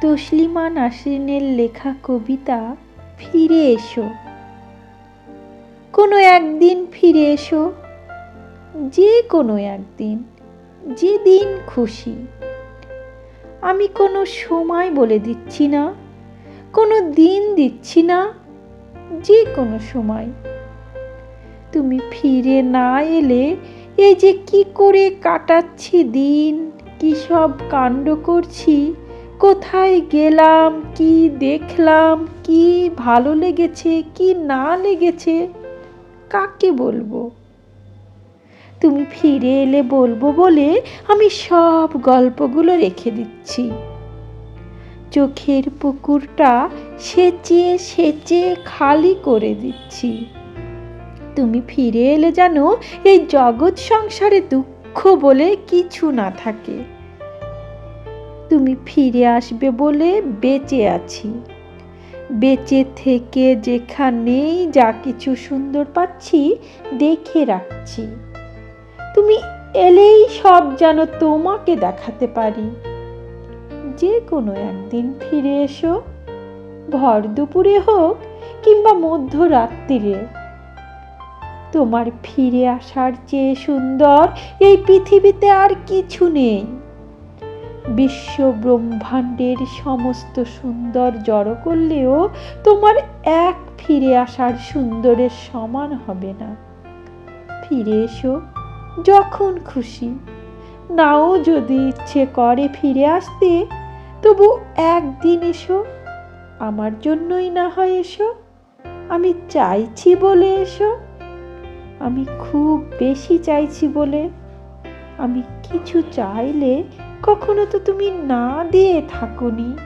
তসলিমা নাসরিনের লেখা কবিতা ফিরে এসো। কোনো একদিন ফিরে এসো, যে কোনো একদিন, যেদিন খুশি। আমি কোনো সময় বলে দিচ্ছি না, কোনো দিন দিচ্ছি না, যে কোনো সময়। তুমি ফিরে না এলে এই যে কি করে কাটাচ্ছি দিন, কি সব কাণ্ড করছি, কোথায় গেলাম, কি দেখলাম, কি ভালো লেগেছে, কি না লেগেছে, কাকে বলবো? তুমি ফিরে এলে বলবো বলে আমি সব গল্পগুলো রেখে দিচ্ছি। চোখের পুকুরটা সেচে সেচে খালি করে দিচ্ছি। তুমি ফিরে এলে যেন এই জগৎ সংসারে দুঃখ বলে কিছু না থাকে। তুমি ফিরে আসবে বলে বেঁচে আছি। বেঁচে থেকে যেখানেই যা কিছু সুন্দর পাচ্ছি দেখে রাখছি। তুমি এলেই সব যেন তোমাকে দেখাতে পারি। যে কোনো একদিন ফিরে এসো, ভর দুপুরে হোক কিংবা মধ্যরাত্রিরে। তোমার ফিরে আসার চেয়ে সুন্দর এই পৃথিবীতে আর কিছু নেই। বিশ্ব ব্রহ্মাণ্ডের সমস্ত সুন্দর জড়ো করলেও তোমার এক ফিরে আসার সুন্দরের সমান হবে না। ফিরে এসো যখন খুশি। নাও যদি ইচ্ছে করে ফিরে আসতে, তবু একদিন এসো। আমার জন্যই না হয় এসো, আমি চাইছি বলে এসো। আমি খুব বেশি চাইছি বলে। আমি কিছু চাইলে কখনো তো তুমি না দিয়ে থাকোনি।